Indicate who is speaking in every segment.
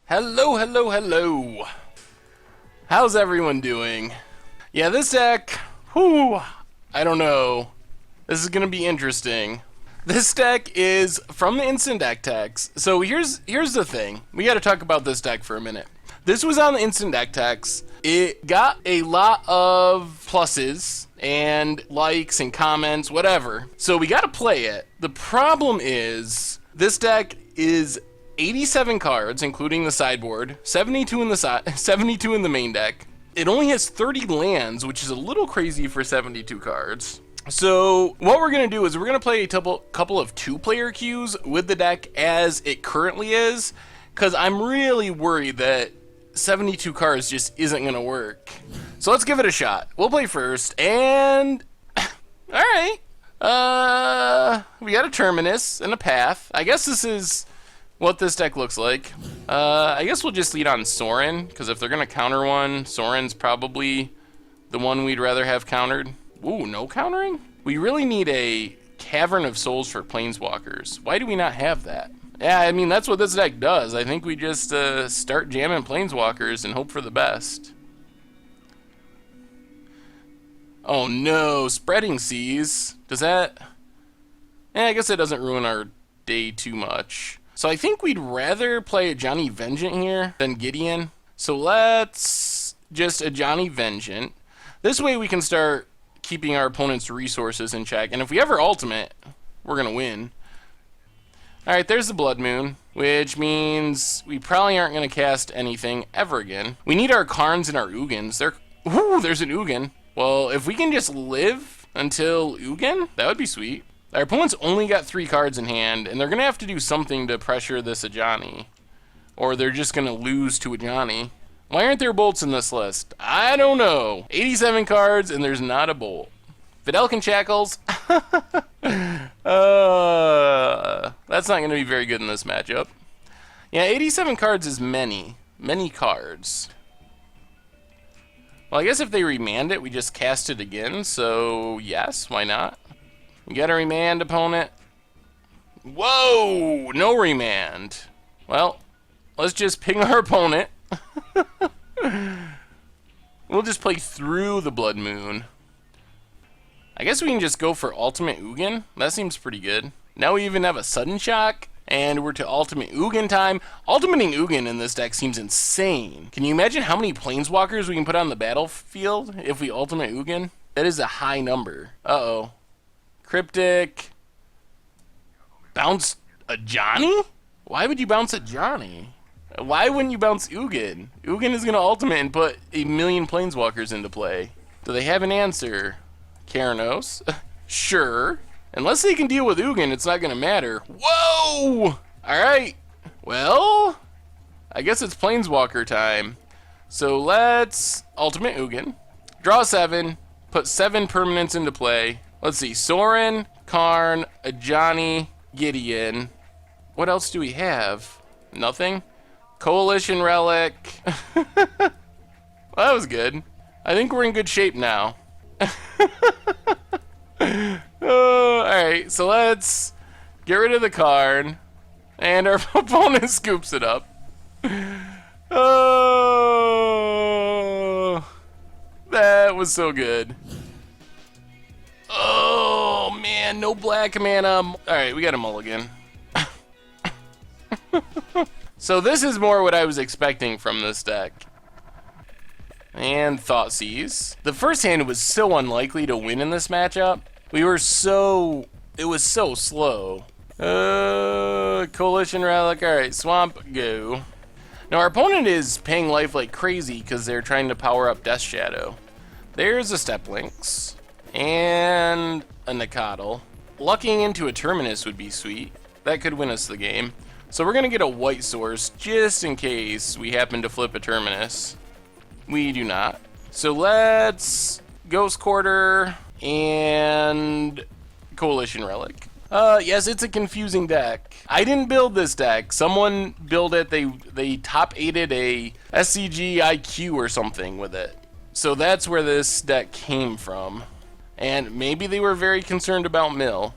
Speaker 1: Hello, hello, hello. How's everyone doing? Yeah, this deck, whew, I don't know. This is gonna be interesting. This deck is from the instant deck text. So here's the thing. We gotta talk about this deck for a minute. This was on the instant deck text. It got a lot of pluses and likes and comments, whatever. So we gotta play it. The problem is, this deck is 87 cards, including the sideboard, 72 in the 72 in the main deck. It only has 30 lands, which is a little crazy for 72 cards. So what we're gonna do is we're gonna play a couple of two-player queues with the deck as it currently is, because I'm really worried that 72 cards just isn't gonna work. So let's give it a shot. We'll play first, and all right. We got a Terminus and a Path. I guess this is what this deck looks like. I guess we'll just lead on Sorin, because if they're gonna counter one, Sorin's probably the one we'd rather have countered. Ooh, no countering? We really need a Cavern of Souls for planeswalkers. Why do we not have that? Yeah, I mean, that's what this deck does. I think we just start jamming planeswalkers and hope for the best. Oh no, Spreading Seas. Does that... I guess it doesn't ruin our day too much. So I think we'd rather play a Johnny Vengeant here than Gideon. So let's just a Johnny Vengeant. This way we can start keeping our opponent's resources in check. And if we ever ultimate, we're going to win. Alright, there's the Blood Moon, which means we probably aren't going to cast anything ever again. We need our Karns and our Ugins. Ooh, there's an Ugin. Well, if we can just live until Ugin, that would be sweet. Our opponent's only got 3 cards in hand, and they're going to have to do something to pressure this Ajani. Or they're just going to lose to Ajani. Why aren't there bolts in this list? I don't know. 87 cards, and there's not a bolt. Fidelkin Shackles. That's not going to be very good in this matchup. Yeah, 87 cards is many cards. Well, I guess if they remand it, we just cast it again, so yes, why not? We got a remand, opponent. Whoa! No remand. Well, let's just ping our opponent. We'll just play through the Blood Moon. I guess we can just go for Ultimate Ugin. That seems pretty good. Now we even have a Sudden Shock, and we're to Ultimate Ugin time. Ultimating Ugin in this deck seems insane. Can you imagine how many Planeswalkers we can put on the battlefield if we Ultimate Ugin? That is a high number. Uh-oh. Cryptic. Bounce a Johnny? Why would you bounce a Johnny? Why wouldn't you bounce Ugin? Ugin is going to ultimate and put a million Planeswalkers into play. Do they have an answer? Keranos? Sure. Unless they can deal with Ugin, it's not going to matter. Whoa! Alright. Well, I guess it's Planeswalker time. So let's ultimate Ugin. Draw 7. Put 7 permanents into play. Let's see, Sorin, Karn, Ajani, Gideon. What else do we have? Nothing? Coalition Relic. Well, that was good. I think we're in good shape now. Alright, so let's get rid of the Karn. And our opponent scoops it up. Oh, that was so good. Oh, man, no black mana. Alright, we got a mulligan. So this is more what I was expecting from this deck. And Thoughtseize. The first hand was so unlikely to win in this matchup. It was so slow. Coalition Relic. Alright, Swamp, go. Now our opponent is paying life like crazy because they're trying to power up Death Shadow. There's a Step Links. And a Nicodle. Lucking into a Terminus would be sweet. That could win us the game. So we're going to get a white source just in case we happen to flip a Terminus. We do not. So let's Ghost Quarter and Coalition Relic. Yes, it's a confusing deck. I didn't build this deck. Someone built it. They top 8'd a SCG IQ or something with it. So that's where this deck came from. And maybe they were very concerned about mill.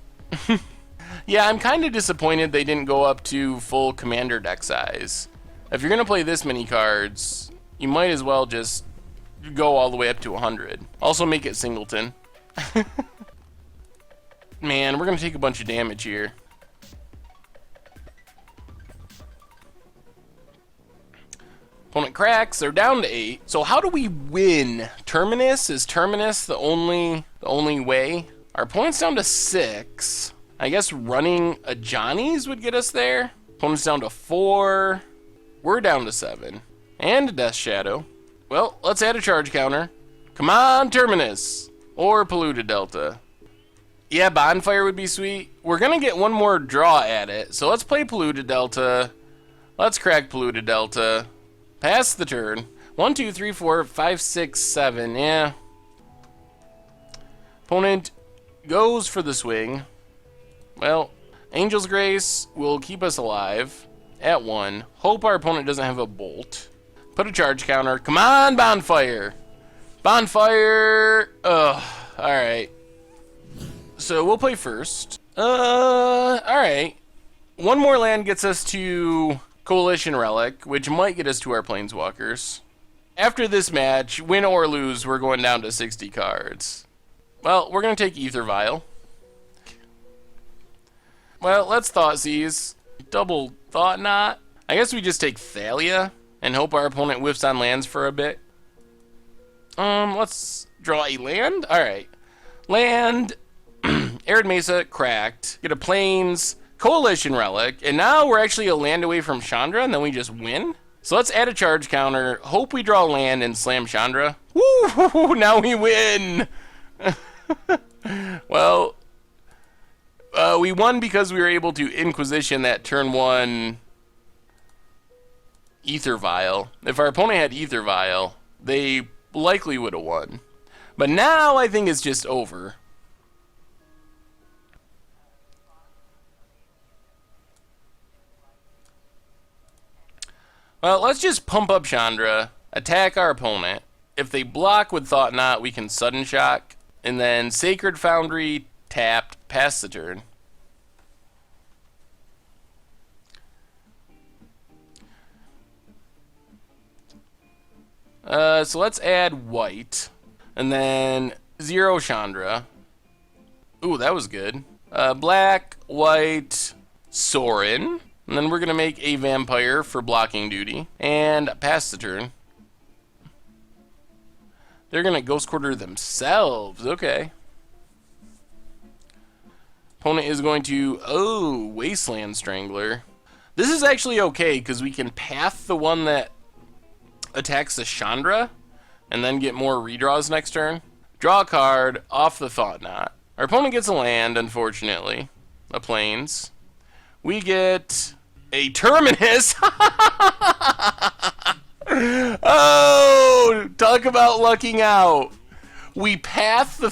Speaker 1: Yeah, I'm kind of disappointed they didn't go up to full commander deck size. If you're going to play this many cards, you might as well just go all the way up to 100. Also make it singleton. Man, we're going to take a bunch of damage here. Opponent cracks. They're down to 8. So how do we win? Terminus? Is Terminus the only way? Our opponent's down to 6. I guess running a Johnny's would get us there. Opponent's down to 4. We're down to 7. And a Death Shadow. Well, let's add a charge counter. Come on, Terminus. Or Polluted Delta. Yeah, Bonfire would be sweet. We're going to get one more draw at it. So let's play Polluted Delta. Let's crack Polluted Delta. Pass the turn. 1, 2, 3, 4, 5, 6, 7. Yeah. Opponent goes for the swing. Well, Angel's Grace will keep us alive at 1. Hope our opponent doesn't have a bolt. Put a charge counter. Come on, Bonfire. Bonfire. Ugh. Alright. So we'll play first. Alright. One more land gets us to Coalition Relic, which might get us to our Planeswalkers. After this match, win or lose, we're going down to 60 cards. Well, we're going to take Ether Vial. Well, let's Thoughtseize. Double Thought Knot. I guess we just take Thalia and hope our opponent whiffs on lands for a bit. Let's draw a land. Alright. Land. Arid Mesa, cracked. Get a Plains, Coalition Relic. And now we're actually a land away from Chandra, and then we just win? So let's add a charge counter. Hope we draw land and slam Chandra. Woo! Now we win! Well, we won because we were able to Inquisition that turn 1 Ether Vial. If our opponent had Ether Vial, they likely would have won. But now I think it's just over. Well, let's just pump up Chandra, attack our opponent. If they block with Thought Knot, we can Sudden Shock. And then Sacred Foundry, tapped, pass the turn. So let's add white. And then 0 Chandra. Ooh, that was good. Black, white, Sorin. And then we're going to make a vampire for blocking duty. And pass the turn. They're going to Ghost Quarter themselves. Okay. Opponent is going to... Oh, Wasteland Strangler. This is actually okay, because we can path the one that attacks the Chandra, and then get more redraws next turn. Draw a card off the Thought Knot. Our opponent gets a land, unfortunately. A Plains. We get a Terminus. Oh, talk about lucking out. We path the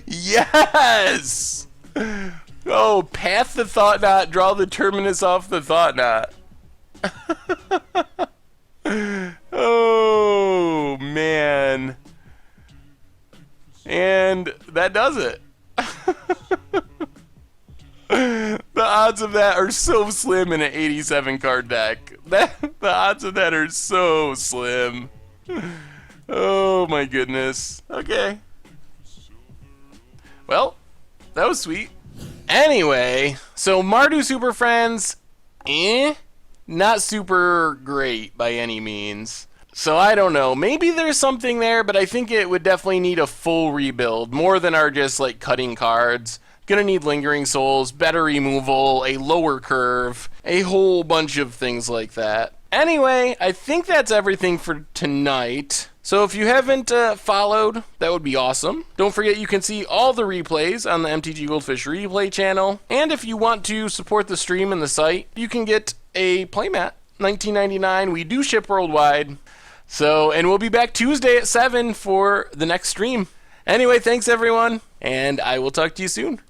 Speaker 1: Yes! Oh, path the Thought Knot, draw the Terminus off the Thought Knot. Oh, man. And that does it. The odds of that are so slim in an 87 card deck. The odds of that are so slim. Oh my goodness. Okay. Well, that was sweet. Anyway, so Mardu Superfriends, not super great by any means. So I don't know, maybe there's something there, but I think it would definitely need a full rebuild, more than our just like cutting cards. Gonna need Lingering Souls, better removal, a lower curve, a whole bunch of things like that. Anyway, I think that's everything for tonight. So if you haven't followed, that would be awesome. Don't forget you can see all the replays on the MTG Goldfish replay channel. And if you want to support the stream and the site, you can get a playmat, $19.99. We do ship worldwide. So, and we'll be back Tuesday at 7 for the next stream. Anyway, thanks everyone, and I will talk to you soon.